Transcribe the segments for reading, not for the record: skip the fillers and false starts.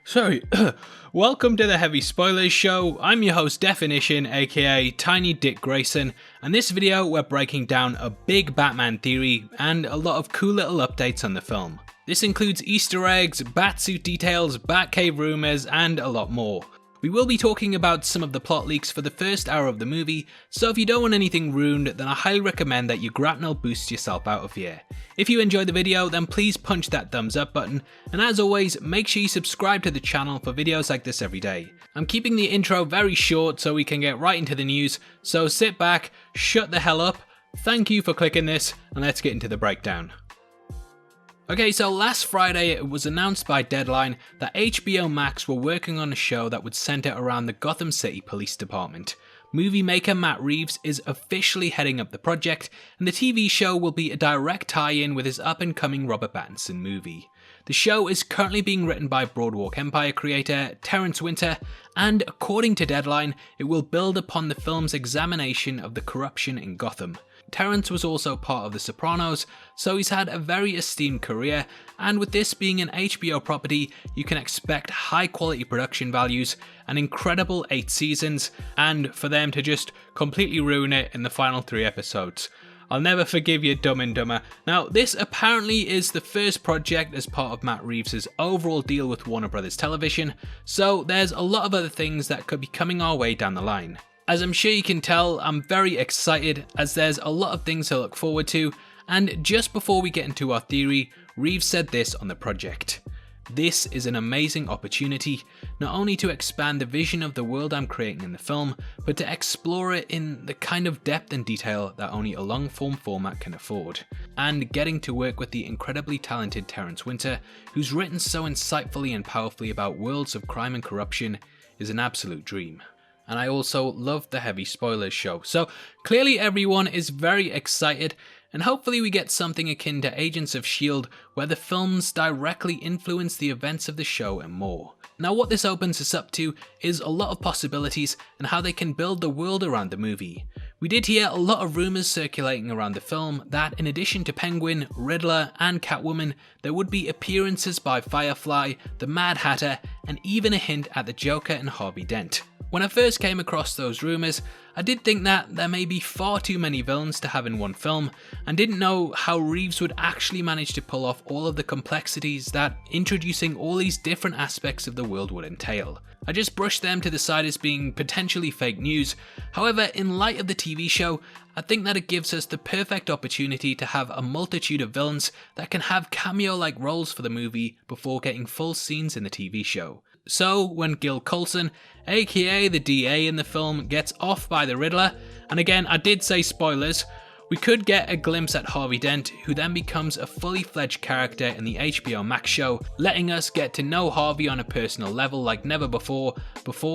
Sorry. Welcome to the Heavy Spoilers Show. I'm your host Definition, aka Tiny Dick Grayson, and this video we're breaking down a big Batman theory and a lot of cool little updates on the film. This includes Easter eggs, Batsuit details, Batcave rumours, and a lot more. We will be talking about some of the plot leaks for the first hour of the movie, so if you don't want anything ruined, then I highly recommend that you grapnel boost yourself out of here. If you enjoyed the video, then please punch that thumbs up button, and as always, make sure you subscribe to the channel for videos like this every day. I'm keeping the intro very short so we can get right into the news, so sit back, shut the hell up, thank you for clicking this, and let's get into the breakdown. Okay, so last Friday it was announced by Deadline that HBO Max were working on a show that would centre around the Gotham City Police Department. Movie maker Matt Reeves is officially heading up the project, and the TV show will be a direct tie-in with his up-and-coming Robert Battinson movie. The show is currently being written by Broadwalk Empire creator Terrence, and according to Deadline, it will build upon the film's examination of the corruption in Gotham. Terrence was also part of the Sopranos, so he's had a very esteemed career, and with this being an HBO property, you can expect high quality production values, an incredible 8 seasons, and for them to just completely ruin it in the final 3 episodes. I'll never forgive you, Dumb and Dumber. Now, this apparently is the first project as part of Matt Reeves' overall deal with Warner Bros. Television, so there's a lot of other things that could be coming our way down the line. As I'm sure you can tell, I'm very excited as there's a lot of things to look forward to, and just before we get into our theory, Reeves said this on the project. This is an amazing opportunity, not only to expand the vision of the world I'm creating in the film, but to explore it in the kind of depth and detail that only a long form format can afford. And getting to work with the incredibly talented Terrence, who's written so insightfully and powerfully about worlds of crime and corruption, is an absolute dream. And I also love the Heavy Spoilers Show, so clearly everyone is very excited, and hopefully we get something akin to Agents of S.H.I.E.L.D. where the films directly influence the events of the show and more. Now what this opens us up to is a lot of possibilities and how they can build the world around the movie. We did hear a lot of rumours circulating around the film that in addition to Penguin, Riddler and Catwoman, there would be appearances by Firefly, the Mad Hatter, and even a hint at the Joker and Harvey Dent. When I first came across those rumours, I did think that there may be far too many villains to have in one film, and didn't know how Reeves would actually manage to pull off all of the complexities that introducing all these different aspects of the world would entail. I just brushed them to the side as being potentially fake news. However, in light of the TV show, I think that it gives us the perfect opportunity to have a multitude of villains that can have cameo-like roles for the movie before getting full scenes in the TV show. So, when Gil Coulson, aka the DA in the film, gets off by the Riddler, and again I did say spoilers, we could get a glimpse at Harvey Dent, who then becomes a fully fledged character in the HBO Max show, letting us get to know Harvey on a personal level like never before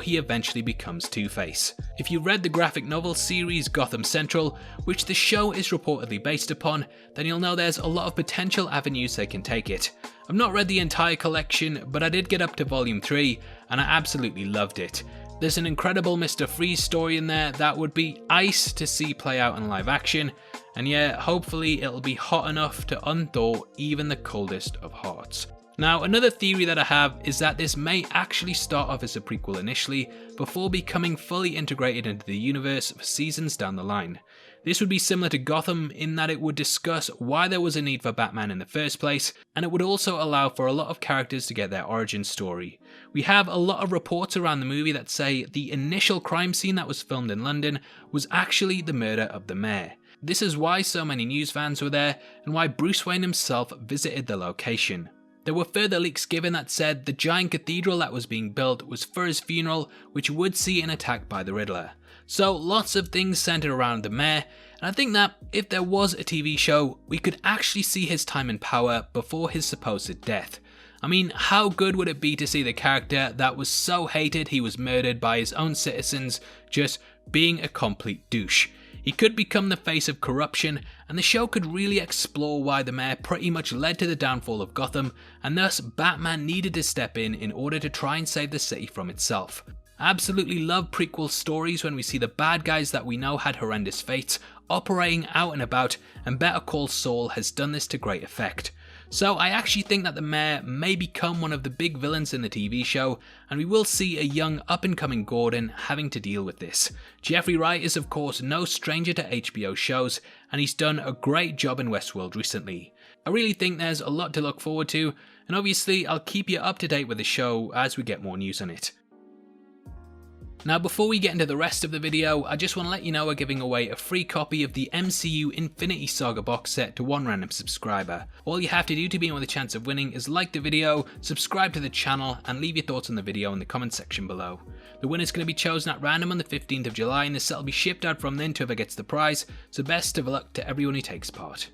he eventually becomes Two-Face. If you read the graphic novel series Gotham Central, which the show is reportedly based upon, then you'll know there's a lot of potential avenues they can take it. I've not read the entire collection, but I did get up to volume 3, and I absolutely loved it. There's an incredible Mr. Freeze story in there that would be ice to see play out in live action, and yeah, hopefully it'll be hot enough to unthaw even the coldest of hearts. Now, another theory that I have is that this may actually start off as a prequel initially, before becoming fully integrated into the universe for seasons down the line. This would be similar to Gotham in that it would discuss why there was a need for Batman in the first place, and it would also allow for a lot of characters to get their origin story. We have a lot of reports around the movie that say the initial crime scene that was filmed in London was actually the murder of the mayor. This is why so many news fans were there, and why Bruce Wayne himself visited the location. There were further leaks given that said the giant cathedral that was being built was for his funeral, which would see an attack by the Riddler. So lots of things centered around the mayor, and I think that if there was a TV show, we could actually see his time in power before his supposed death. I mean, how good would it be to see the character that was so hated he was murdered by his own citizens just being a complete douche? He could become the face of corruption, and the show could really explore why the mayor pretty much led to the downfall of Gotham, and thus Batman needed to step in order to try and save the city from itself. I absolutely love prequel stories when we see the bad guys that we know had horrendous fates operating out and about, and Better Call Saul has done this to great effect. So I actually think that the mayor may become one of the big villains in the TV show, and we will see a young up-and-coming Gordon having to deal with this. Jeffrey Wright is of course no stranger to HBO shows, and he's done a great job in Westworld recently. I really think there's a lot to look forward to, and obviously I'll keep you up to date with the show as we get more news on it. Now before we get into the rest of the video, I just want to let you know we're giving away a free copy of the MCU Infinity Saga box set to one random subscriber. All you have to do to be in with a chance of winning is like the video, subscribe to the channel, and leave your thoughts on the video in the comment section below. The winner is going to be chosen at random on the 15th of July, and this set will be shipped out from then to whoever gets the prize, so best of luck to everyone who takes part.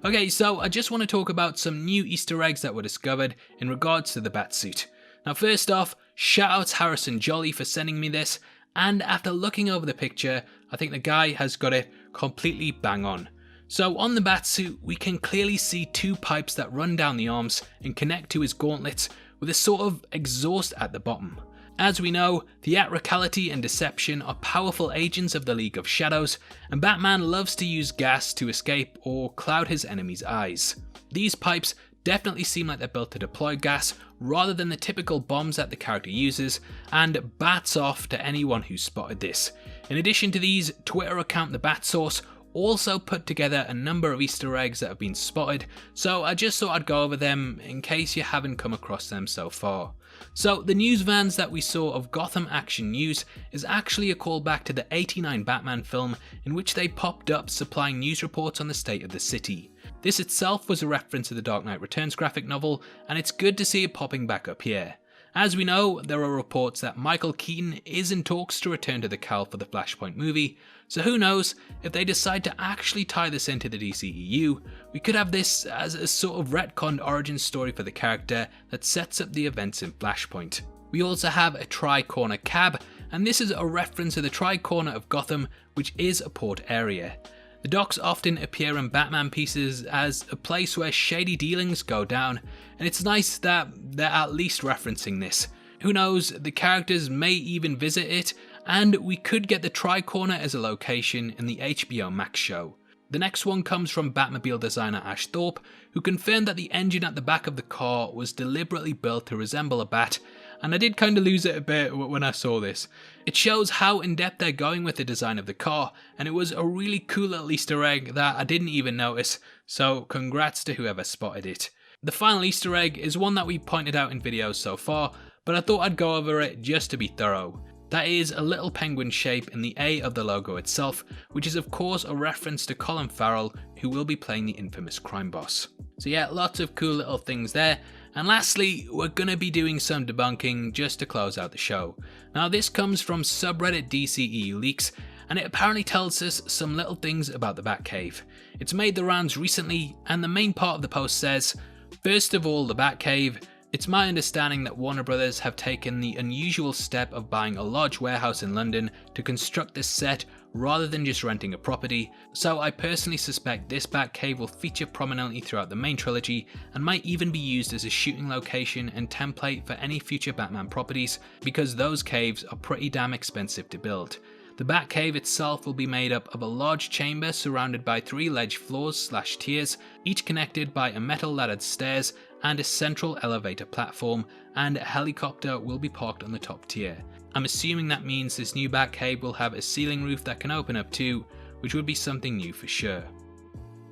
Okay, so I just want to talk about some new Easter eggs that were discovered in regards to the Batsuit. Now first off, shoutouts Harrison Jolly for sending me this, and after looking over the picture, I think the guy has got it completely bang on. So on the Batsuit, we can clearly see two pipes that run down the arms and connect to his gauntlets with a sort of exhaust at the bottom. As we know, theatricality and deception are powerful agents of the League of Shadows, and Batman loves to use gas to escape or cloud his enemies' eyes. These pipes definitely seem like they're built to deploy gas rather than the typical bombs that the character uses, and bats off to anyone who spotted this. In addition to these, Twitter account The Bat Source also put together a number of Easter eggs that have been spotted, so I just thought I'd go over them in case you haven't come across them so far. So the news vans that we saw of Gotham Action News is actually a callback to the '89 Batman film, in which they popped up supplying news reports on the state of the city. This itself was a reference to the Dark Knight Returns graphic novel, and it's good to see it popping back up here. As we know, there are reports that Michael Keaton is in talks to return to the Cal for the Flashpoint movie, so who knows, if they decide to actually tie this into the DCEU, we could have this as a sort of retconned origin story for the character that sets up the events in Flashpoint. We also have a Tri-Corner cab, and this is a reference to the Tri-Corner of Gotham, which is a port area. The docks often appear in Batman pieces as a place where shady dealings go down, and it's nice that they're at least referencing this. Who knows, the characters may even visit it, and we could get the Tri-Corner as a location in the HBO Max show. The next one comes from Batmobile designer Ash Thorpe, who confirmed that the engine at the back of the car was deliberately built to resemble a bat, and I did kind of lose it a bit when I saw this. It shows how in depth they're going with the design of the car, and it was a really cool little Easter egg that I didn't even notice, so congrats to whoever spotted it. The final Easter egg is one that we pointed out in videos so far, but I thought I'd go over it just to be thorough. That is a little penguin shape in the A of the logo itself, which is of course a reference to Colin Farrell, who will be playing the infamous crime boss. So yeah, lots of cool little things there. And lastly, we're gonna be doing some debunking just to close out the show. Now this comes from subreddit DCEU Leaks, and it apparently tells us some little things about the Batcave. It's made the rounds recently, and the main part of the post says, first of all, the Batcave. It's my understanding that Warner Brothers have taken the unusual step of buying a large warehouse in London to construct this set rather than just renting a property, so I personally suspect this Batcave will feature prominently throughout the main trilogy and might even be used as a shooting location and template for any future Batman properties, because those caves are pretty damn expensive to build. The Batcave itself will be made up of a large chamber surrounded by 3 ledge floors/tiers, each connected by a metal laddered stairs and a central elevator platform, and a helicopter will be parked on the top tier. I'm assuming that means this new Batcave will have a ceiling roof that can open up too, which would be something new for sure.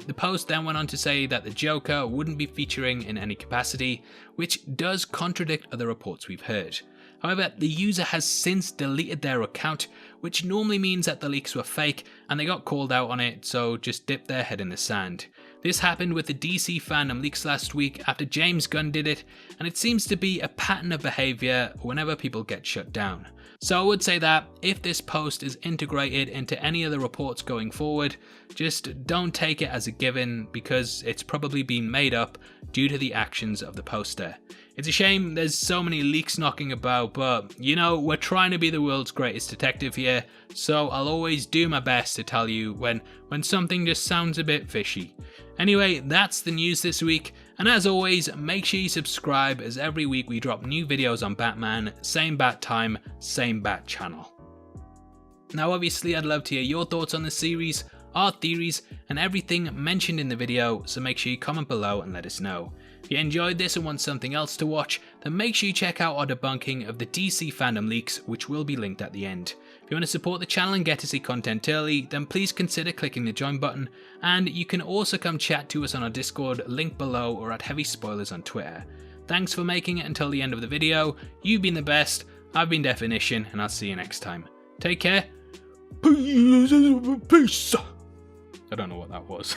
The post then went on to say that the Joker wouldn't be featuring in any capacity, which does contradict other reports we've heard. However, the user has since deleted their account, which normally means that the leaks were fake and they got called out on it, so just dip their head in the sand. This happened with the DC fandom leaks last week after James Gunn did it, and it seems to be a pattern of behaviour whenever people get shut down. So I would say that if this post is integrated into any other reports going forward, just don't take it as a given, because it's probably been made up due to the actions of the poster. It's a shame there's so many leaks knocking about, but you know, we're trying to be the world's greatest detective here, so I'll always do my best to tell you when something just sounds a bit fishy. Anyway, that's the news this week, and as always, make sure you subscribe, as every week we drop new videos on Batman, same bat time, same bat channel. Now obviously I'd love to hear your thoughts on the series. our theories, and everything mentioned in the video, so make sure you comment below and let us know. If you enjoyed this and want something else to watch, then make sure you check out our debunking of the DC fandom leaks, which will be linked at the end. If you want to support the channel and get to see content early, then please consider clicking the join button, and you can also come chat to us on our Discord, link below, or at Heavy Spoilers on Twitter. Thanks for making it until the end of the video. You've been the best, I've been Definition, and I'll see you next time. Take care. Peace. I don't know what that was.